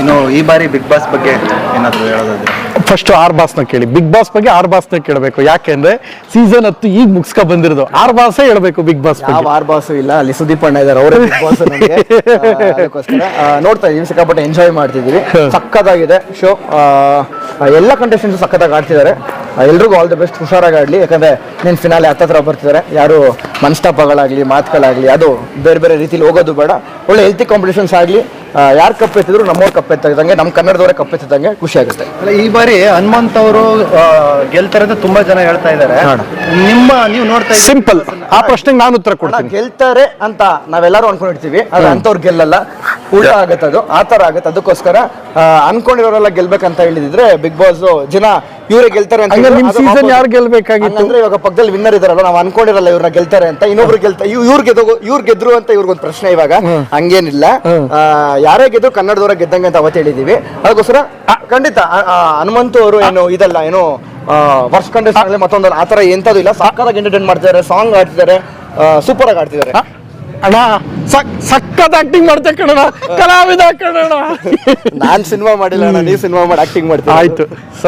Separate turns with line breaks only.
ಇನ್ನು ಈ ಬಾರಿ ಬಿಗ್ ಬಾಸ್ ಬಗ್ಗೆ ಏನಾದ್ರು ಹೇಳೋದಾದ್ರೆ?
ಫಸ್ಟ್ ಆರ್ ಬಾಸ್ನ ಕೇಳಿ. ಬಿಗ್ ಬಾಸ್ ಬಗ್ಗೆ ಆರ್ ಬಾಸ್ನ ಕೇಳಬೇಕು. ಯಾಕೆಂದ್ರೆ ಸೀಸನ್ 10 ಈಗ ಮುಗಿಸ್ಕೊ ಬಂದಿರೋದು. ಆರ್ ಬಾಸೇ ಹೇಳ್ಬೇಕು ಬಿಗ್ ಬಾಸ್ ಬಗ್ಗೆ.
ಯಾವ ಆರ್ ಬಾಸು ಇಲ್ಲ, ಅಲ್ಲಿ ಸುದೀಪ್ ಅಣ್ಣ ಇದ್ದಾರೆ, ಅವರೇ ಬಿಗ್ ಬಾಸ್ ನಮಗೆ. ಅದಕ್ಕೋಸ್ಕರ ನೋಡ್ತಾ ಇದೀವಿ, ಸಿಕ್ಕಾಪಟ್ಟೆ ಎಂಜಾಯ್ ಮಾಡ್ತಿದೀವಿ. ಸಕ್ಕತ್ತಾಗಿದೆ ಶೋ. ಎಲ್ಲ ಕಂಟೆಸ್ಟೆಂಟ್ಸ್ ಸಕ್ಕತ್ತಾಗಿ ಆಡ್ತಿದ್ದಾರೆ. ಎಲ್ರಿಗೂ ಆಲ್ ದಿ ಬೆಸ್ಟ್, ಹುಷಾರಾಗಿ ಆಡಲಿ. ಯಾಕಂದ್ರೆ ನೀನು ಫಿನಾಲೆ ಹತ್ತತ್ರ ಬರ್ತಿದ್ದಾರೆ. ಯಾರು ಮನಸ್ತಾಪಗಳಾಗಲಿ ಮಾತುಗಳಾಗಲಿ ಅದು ಬೇರೆ ಬೇರೆ ರೀತಿಲಿ ಹೋಗೋದು ಬೇಡ. ಒಳ್ಳೆ ಹೆಲ್ತಿ ಕಾಂಪಿಟೇಷನ್ಸ್ ಆಗಲಿ. ಯಾರು ಕಪ್ಪೆತ್ತಿದ್ರು ನಮ್ಮವ್ರು ಕಪ್ಪೆತ್ತಿದಂಗೆ, ನಮ್ಮ ಕನ್ನಡದವರೇ ಕಪ್ಪೆತ್ತಿದಂಗೆ ಖುಷಿ ಆಗುತ್ತೆ.
ಅಲ್ಲ, ಈ ಬಾರಿ ಹನುಮಂತ್ ಅವರು ಗೆಲ್ತಾರೆ ಅಂತ ತುಂಬಾ ಜನ ಹೇಳ್ತಾ ಇದ್ದಾರೆ. ನೀವು ನೋಡ್ತಾ ಇದ್ದೀರಿ?
ಸಿಂಪಲ್, ಆ ಪ್ರಶ್ನೆಗೆ ನಾನು ಉತ್ತರ ಕೊಡ್ತೀನಿ.
ಗೆಲ್ತಾರೆ ಅಂತ ನಾವೆಲ್ಲರೂ ಅನ್ಕೊಂಡಿರ್ತೀವಿ, ಆದ್ರೆ ಅಂತವ್ರು ಗೆಲ್ಲಲ್ಲ, ಉಲ್ಟಾ ಆಗತ್ತೆ. ಅದು ಆ ಥರ ಆಗುತ್ತೆ. ಅದಕ್ಕೋಸ್ಕರ ಅನ್ಕೊಂಡಿರೋರೆಲ್ಲ ಗೆಲ್ಬೇಕಂತ ಹೇಳಿದ್ರೆ ಬಿಗ್ ಬಾಸ್ ಜನ ಇವರೇ ಗೆಲ್ತಾರೆ ಅಂತ.
ನಿಮ್ ಸೀಸನ್ ಯಾರು ಗೆಲ್ಬೇಕಾಗಿತ್ತು
ಅಂದ್ರೆ ಇವಾಗ ಪಕ್ಕದಲ್ಲಿ ವಿನ್ನರ್ ಇದಾರಲ್ಲ, ನಾವು ಅನ್ಕೊಂಡಿರಲ್ಲ ಇವ್ರನ್ನ ಗೆಲ್ತಾರೆ ಅಂತ, ಇನ್ನೊಬ್ರು ಗೆಲ್ತಾರೆ, ಇವ್ರು ಗೆದ್ರು ಅಂತ ಇವ್ರಿಗೊಂದು ಪ್ರಶ್ನೆ. ಇವಾಗ ಹಂಗೇನಿಲ್ಲ, ಯಾರೇ ಗೆದ್ರು ಕನ್ನಡದವರ ಗೆದ್ದಂಗೆ ಅಂತ ಅವತ್ತು ಹೇಳಿದೀವಿ. ಅದಕ್ಕೋಸ್ಕರ ಖಂಡಿತ ಹನುಮಂತು ಅವರು ಏನು ಇದಲ್ಲ, ಏನು ವರ್ಷ ಕಂಡೀಷನ್ ಆಗಲಿ ಮತ್ತೊಂದು ಆ ಥರ ಎಂಥದ್ದು ಇಲ್ಲ. ಸಕ್ಕತ್ತಾಗಿ ಎಂಟರ್ಟೈನ್ ಮಾಡ್ತಿದ್ದಾರೆ, ಸಾಂಗ್ ಆಡ್ತಿದ್ದಾರೆ, ಸೂಪರ್ ಆಗಿ ಆಡ್ತಿದ್ದಾರೆ.
ಅಣ್ಣ ಸಕ್ಕತ್ ಆಕ್ಟಿಂಗ್ ಮಾಡ್ತೆ ಕಣಣ, ಕಲಾವಿದ ಕಣಣ.
ನಾನ್ ಸಿನಿಮಾ ಮಾಡಿಲ್ಲ ಅಣ್ಣ, ನೀವು ಸಿನಿಮಾ ಮಾಡಿ ಆಕ್ಟಿಂಗ್ ಮಾಡ್ತೀವಿ.
ಆಯ್ತು.